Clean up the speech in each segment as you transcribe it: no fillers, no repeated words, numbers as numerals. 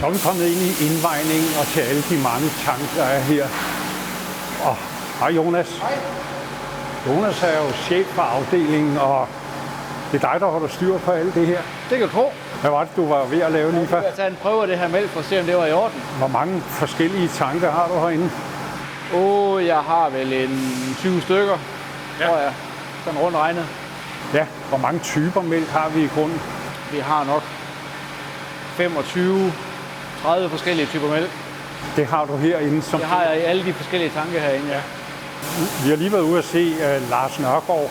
Så er vi kommet ind i indvejningen og til alle de mange tanke, der er her. Og hej Jonas. Hej. Jonas er jo chef for afdelingen, og det er dig, der holder styr på alt det her. Det kan du tro. Hvad var det, du var ved at lave lige før? Jeg vil tage en prøve af det her mælk for at se, om det var i orden. Hvor mange forskellige tanke har du herinde? Jeg har vel en 20 stykker, tror jeg. Sådan rundt regnet. Ja, hvor mange typer mælk har vi i grunden? Vi har nok 25-30 forskellige typer mælk. Det har du herinde. Som Det har jeg i alle de forskellige tanke herinde, ja. Vi har lige været ude at se Lars Nørgaard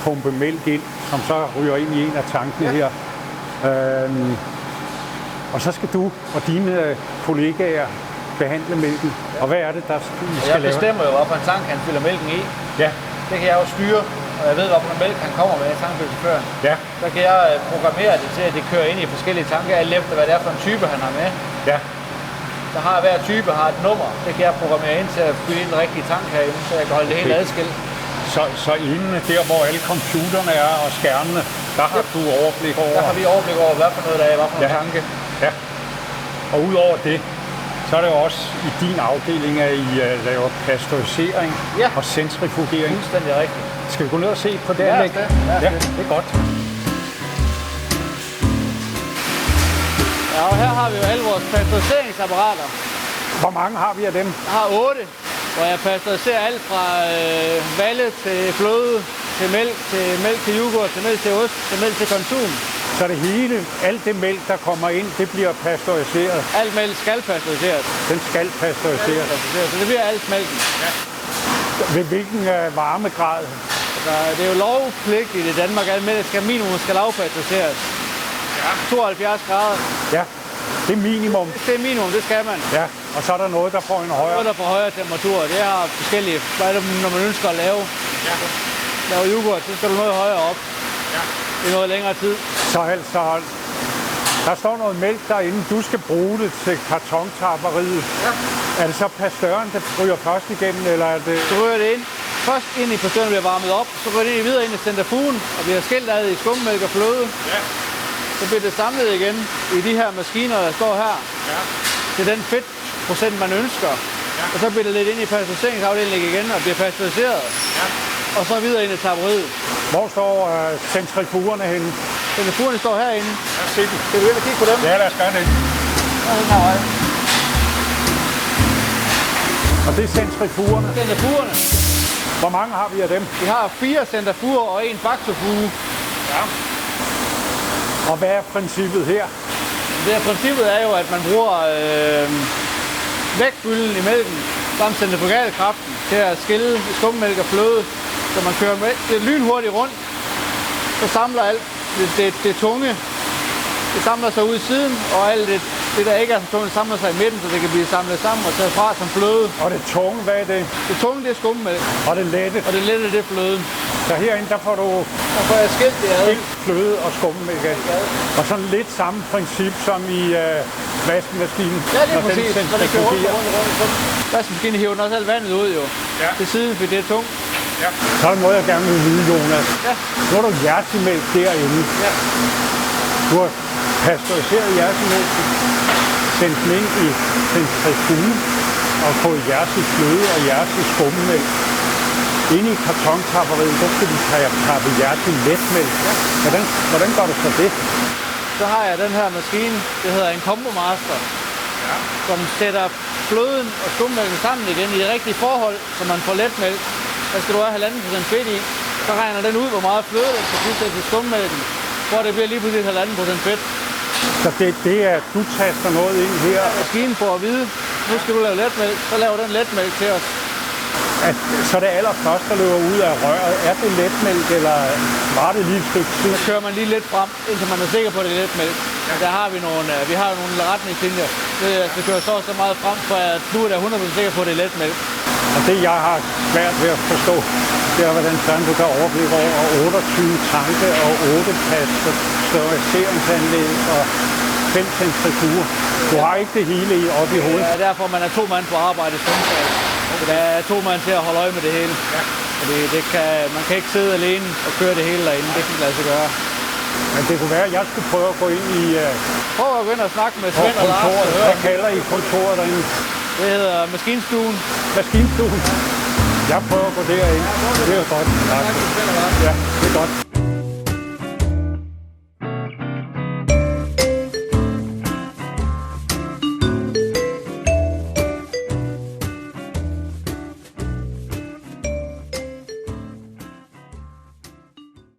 pumpe mælk ind, som så ryger ind i en af tankene her. Og så skal du og dine kollegaer behandle mælken. Og hvad er det, der skal Jeg lave? bestemmer jo, hvilken tank han fylder mælken i. Ja, Det kan jeg jo styre, og jeg ved, hvilken mælk han kommer med i tankfyldechaufføren. ja, Så kan jeg programmere det til, at det kører ind i forskellige tanker, alt efter hvad det er for en type, han har med. ja. Så har hver type har et nummer. Det kan jeg programmere ind til at fylde ind den rigtige tank herinde, så jeg kan holde det hele adskilt. Så inde der, hvor alle computerne er og skærmene, der har du overblik over. Der har vi overblik over, hvad for noget der er, hvad for en tanke. Ja. Og udover det, så er det jo også i din afdeling, at I laver pasteurisering og centrifugering. Fuldstændig rigtigt. Skal vi gå ned og se på det Lad os anlæg? det. Lad os Ja, det. det er godt. Ja, og her har vi jo alle vores pasteuriseringsapparater. Hvor mange har vi af dem? Jeg har 8, hvor jeg pasteuriserer alt fra valle til fløde, til mælk til yoghurt, til mælk til ost, til mælk til konsum. Så det hele, alt det mælk, der kommer ind, det bliver pasteuriseret. Alt mælk skal pasteuriseres. Den skal pasteuriseres. Så det bliver alt mælken. Ved hvilken varmegrad? Det er jo lovpligtigt i Danmark, at mælk skal minimum skal lavpasteuriseres. 72 grader. Ja, det er minimum. Det er minimum, det skal man. Ja, og så er der noget, der får en højere. Noget, der får højere temperatur. Det er forskellige. Hvad er det, når man ønsker at lave yoghurt, så skal du noget højere op. I noget længere tid. Så altså, der står noget mælk derinde. Du skal bruge det til kartontapperiet. Ja. Er det så pasteuren, der ryger først igennem, eller er det... Så ryger det ind. Først ind i pasteuren bliver varmet op, så ryger det videre ind i centrifugen, og bliver skilt ad i skummælk og fløde. Ja. Så bliver det samlet igen i de her maskiner, der står her. Ja. Til den fedtprocent, man ønsker. Ja. Og så bliver det lidt ind i pasteuriseringsafdelingen igen og bliver pasteuriseret. Ja. Og så videre ind i tapperiet. Hvor står centrifugerne henne? Centrifugerne står herinde. Ja, se dem. Skal vi ind og kigge på dem? Ja, lad os gøre det. Og det er centrifugerne. Centrifugerne. Hvor mange har vi af dem? Vi har 4 centrifuger og 1 bakterfuge. Ja. Og hvad er princippet her? Princippet er jo, at man bruger vægtfylden i mælken samt centrifugalkraften til at skille skummælk og fløde. Så man kører det lynhurtigt rundt, så samler alt det tunge. Det samler sig ud i siden, og alt det der ikke er så tungt, samler sig i midten, så det kan blive samlet sammen og taget fra som fløde. Og det tunge, hvad er det? Det tunge, det er skummælk. Og det lette? Og det lette, det er fløde. Så herinde, der får du jeg skilt det ad. fløde og skummælk. Og sådan lidt samme princip som i vaskemaskinen. Ja, det er præcis. Så det kører rundt. Vaskemaskinen hiver den også alt vandet ud jo. Ja. Til siden, fordi det er tungt. Ja. Så er der noget, jeg gerne vil vide, Jonas. Ja. Nu har du hjertemælk derinde. Ja. Du har pasteuriseret hjertemælken, sendt den ind i centrifuge og fået hjertet fløde og hjertet skummemælk. Inde i kartontapperiet, der skal du tappe hjertet letmælk. Ja. Hvordan gør du så det? Så har jeg den her maskine, det hedder en Combo Master, som sætter fløden og skummælken sammen igen i det rigtige forhold, så man får letmælk. Der skal du have 1,5% fedt i. Så regner den ud, hvor meget fløde der skal tilsættes til skummælken, hvor det bliver lige pludselig 1,5% fedt. Så det er, at du taster noget ind her. Maskinen får at vide, nu skal du lave letmælk, så laver den letmælk til os. Så det allerførste, der løber ud af røret, er det letmælk, eller var det lige et stykke tid? Så kører man lige lidt frem, indtil man er sikker på, at det er letmælk. Ja. Der har vi har nogle retningslinjer. Det kører så meget frem, for at nu er der 100% sikker på, at det er letmælk. Og det, jeg har svært ved at forstå, det er, hvordan sådan du kan overblikke over 28 tanke og 8 pasteuriseringsanlæg og 5 centrifuger. Du har ikke det hele op i hovedet. Det er derfor, man er 2 mand på arbejde i Sundskab. Så der er 2 mand til at holde øje med det hele. Ja. Fordi man kan ikke sidde alene og køre det hele derinde. Det kan lade sig gøre. Men det kunne være, at jeg skulle prøve at gå ind i Prøv at gå ind og snakke med På Svend og Lars. kontoret. og høre. Hvad kalder I kontoret derinde? Det hedder Maskinstuen. Maskinstuen. Jeg prøver at gå derind. Det er jo godt. Tak. Tak til Svend og Lars. Ja.